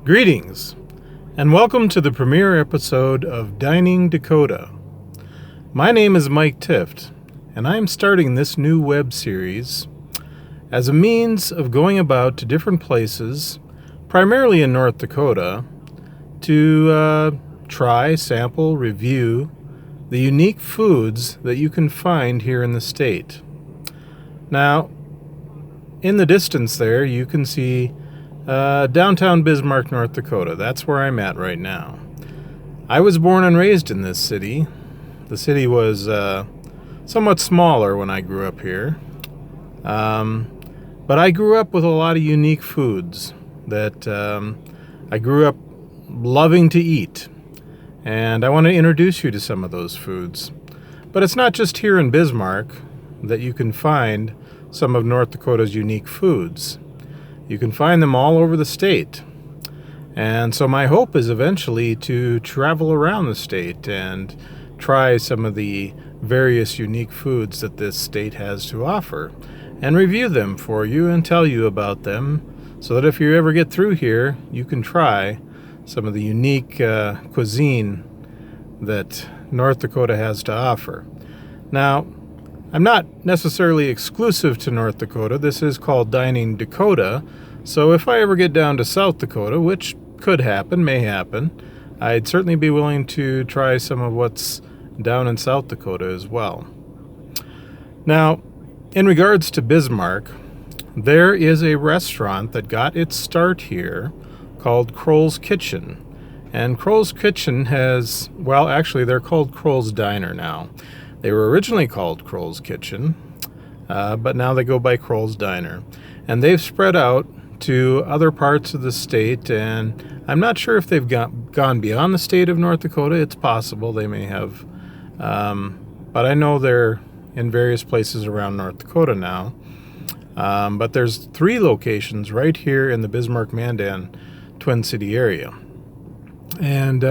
Greetings, and welcome to the premiere episode of Dining Dakota. My name is Mike Tift, and I am starting this new web series as a means of going about to different places, primarily in North Dakota, to try, sample, review the unique foods that you can find here in the state. Now, in the distance there, you can see downtown Bismarck, North Dakota. That's where I'm at right now. I was born and raised in this city. The city was somewhat smaller when I grew up here. But I grew up with a lot of unique foods that I grew up loving to eat. And I want to introduce you to some of those foods. But it's not just here in Bismarck that you can find some of North Dakota's unique foods. You can find them all over the state. And so my hope is eventually to travel around the state and try some of the various unique foods that this state has to offer and review them for you and tell you about them so that if you ever get through here, you can try some of the unique cuisine that North Dakota has to offer. Now, I'm not necessarily exclusive to North Dakota. This is called Dining Dakota. So if I ever get down to South Dakota, which could happen, may happen, I'd certainly be willing to try some of what's down in South Dakota as well. Now, in regards to Bismarck, there is a restaurant that got its start here called Kroll's Kitchen. And Kroll's Kitchen has, well, actually they're called Kroll's Diner now. They were originally called Kroll's Kitchen, but now they go by Kroll's Diner. And they've spread out to other parts of the state, and I'm not sure if they've gone beyond the state of North Dakota. It's possible they may have, but I know they're in various places around North Dakota now. But there's 3 locations right here in the Bismarck-Mandan Twin City area. And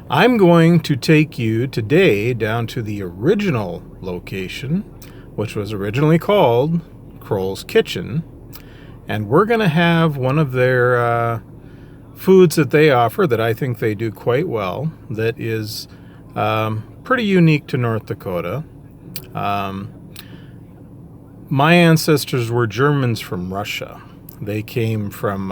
I'm going to take you today down to the original location, which was originally called Kroll's Kitchen, and we're going to have one of their foods that they offer that I think they do quite well, that is pretty unique to North Dakota. My ancestors were Germans from Russia. They came from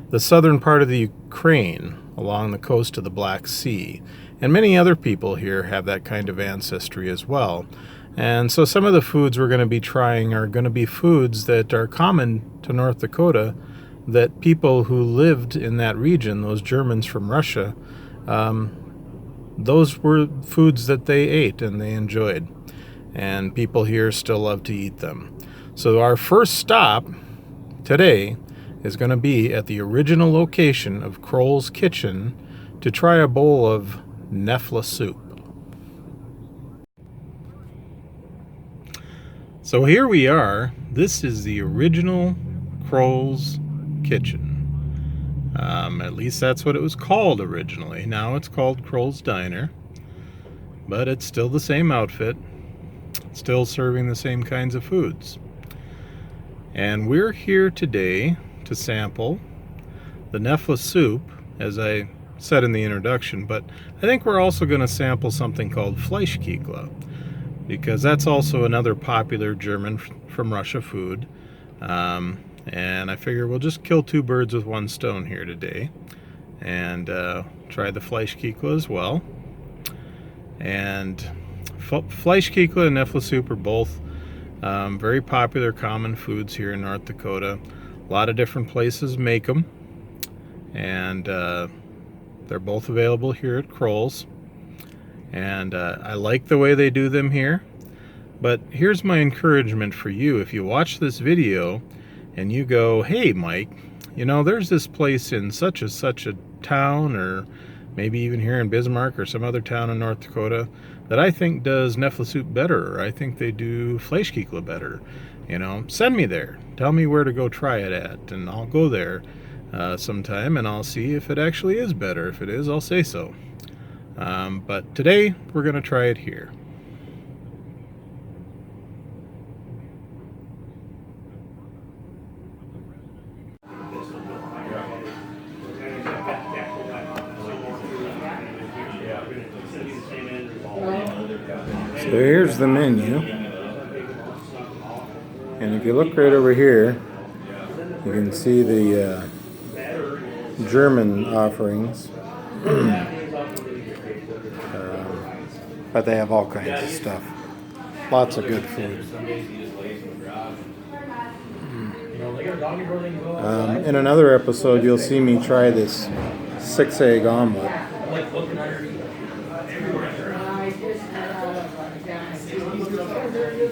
the southern part of the Ukraine, along the coast of the Black Sea. And many other people here have that kind of ancestry as well. And so some of the foods we're going to be trying are going to be foods that are common to North Dakota, that people who lived in that region, those Germans from Russia, those were foods that they ate and they enjoyed. And people here still love to eat them. So our first stop today is going to be at the original location of Kroll's Kitchen to try a bowl of Knoephla Soup. So here we are. This is the original Kroll's Kitchen. At least that's what it was called originally. Now it's called Kroll's Diner, but it's still the same outfit, still serving the same kinds of foods. And we're here today to sample the Knoephla Soup, as I said in the introduction, but I think we're also going to sample something called fleischkuekle, because that's also another popular German from Russia food. And I figure we'll just kill 2 birds with 1 stone here today and try the fleischkuekle as well. And fleischkuekle and Knoephla Soup are both very popular, common foods here in North Dakota. A lot of different places make them, and they're both available here at Kroll's. And I like the way they do them here. But here's my encouragement for you. If you watch this video and you go, hey Mike, you know, there's this place in such a town, or maybe even here in Bismarck or some other town in North Dakota, that I think does Knoephla Soup better, or I think they do fleischkuekle better. You know, send me there. Tell me where to go try it at, and I'll go there sometime, and I'll see if it actually is better. If it is, I'll say so. But today, we're going to try it here. So here's the menu, and if you look right over here, you can see the German offerings, but they have all kinds of stuff. Lots of good food. In another episode, you'll see me try this 6-egg omelet.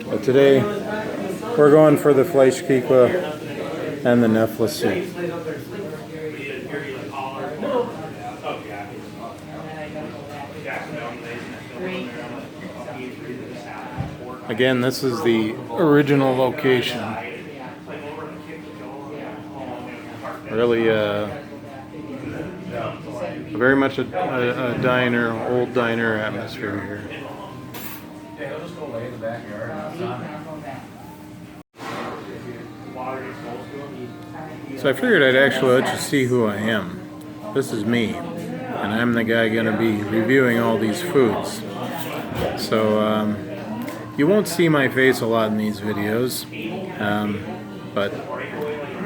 But today, we're going for the fleischkuekle and the Knoephla Soup. Again, this is the original location. Really, very much a diner, old diner atmosphere here. So I figured I'd actually let you see who I am. This is me, and I'm the guy going to be reviewing all these foods. So you won't see my face a lot in these videos, but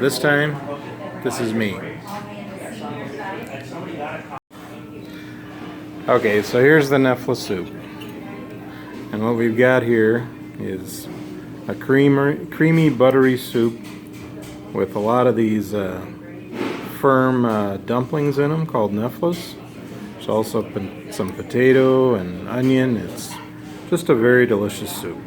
this time, this is me. Okay, so here's the Knoephla Soup. And what we've got here is a creamy, buttery soup with a lot of these firm dumplings in them called Knoephlas. There's also some potato and onion. It's just a very delicious soup.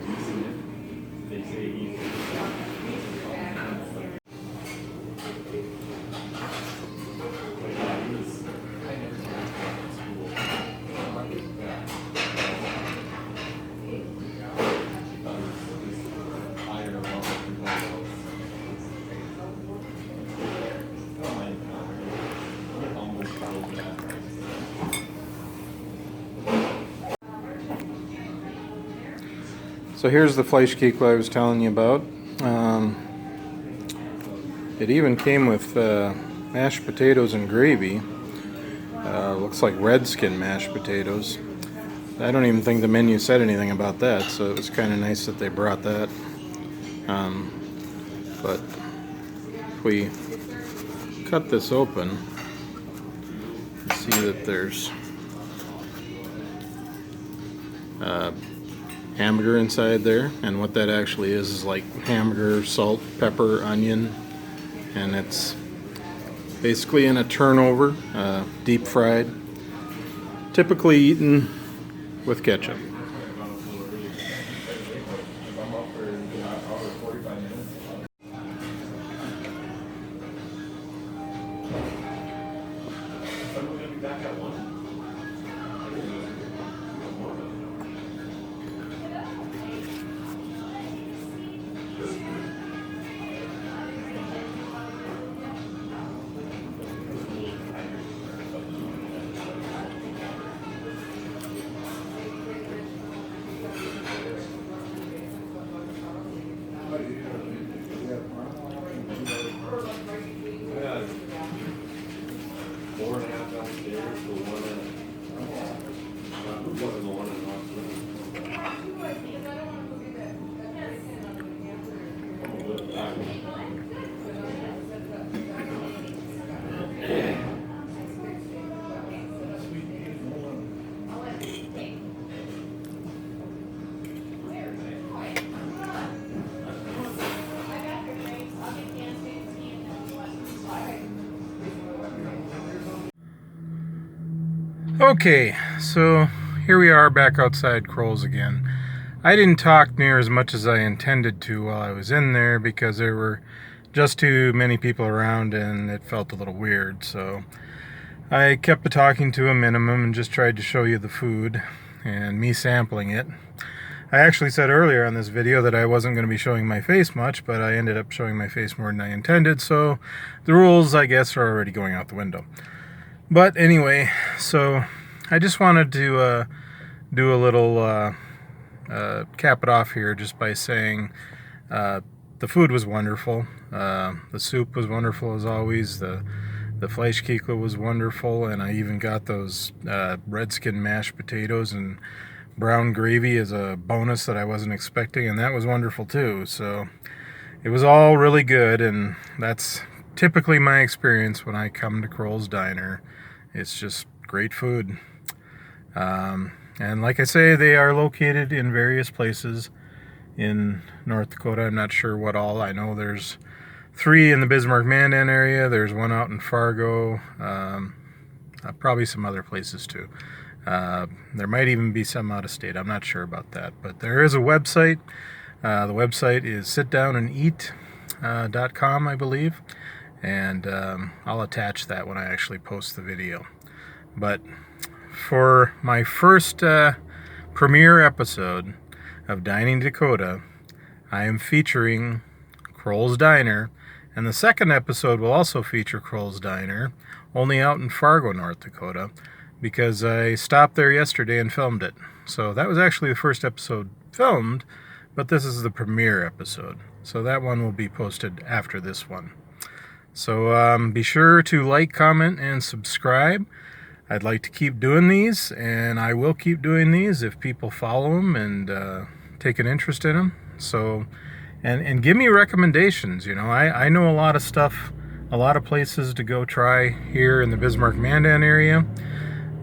So here's the fleischkuekle I was telling you about. It even came with mashed potatoes and gravy. Looks like redskin mashed potatoes. I don't even think the menu said anything about that, so it was kind of nice that they brought that. But if we cut this open, you see that there's hamburger inside there, and what that actually is like hamburger, salt, pepper, onion, and it's basically in a turnover, deep fried, typically eaten with ketchup. Okay, so here we are back outside Kroll's again. I didn't talk near as much as I intended to while I was in there because there were just too many people around and it felt a little weird. So I kept the talking to a minimum and just tried to show you the food and me sampling it. I actually said earlier on this video that I wasn't going to be showing my face much, but I ended up showing my face more than I intended, so the rules, I guess, are already going out the window. But anyway, so I just wanted to do a little cap it off here just by saying the food was wonderful. The soup was wonderful as always. The fleischkuekle was wonderful, and I even got those redskin mashed potatoes. And brown gravy as a bonus that I wasn't expecting, and that was wonderful too. So it was all really good, and that's typically my experience when I come to Kroll's Diner. It's just great food. And like I say, they are located in various places in North Dakota. I'm not sure what all. I know there's 3 in the Bismarck Mandan area. There's one out in Fargo. Probably some other places too. There might even be some out of state. I'm not sure about that. But there is a website. The website is sitdownandeat.com, I believe. And I'll attach that when I actually post the video. But for my first premiere episode of Dining Dakota, I am featuring Kroll's Diner, and the second episode will also feature Kroll's Diner, only out in Fargo, North Dakota, because I stopped there yesterday and filmed it. So that was actually the first episode filmed, but this is the premiere episode. So that one will be posted after this one. So be sure to like, comment, and subscribe. I'd like to keep doing these, and I will keep doing these if people follow them and take an interest in them. So, and give me recommendations. You know, I know a lot of stuff, a lot of places to go try here in the Bismarck Mandan area.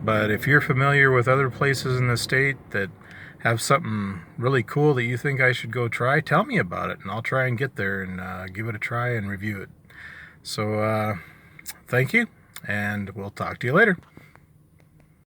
But if you're familiar with other places in the state that have something really cool that you think I should go try, tell me about it, and I'll try and get there and give it a try and review it. So, thank you, and we'll talk to you later.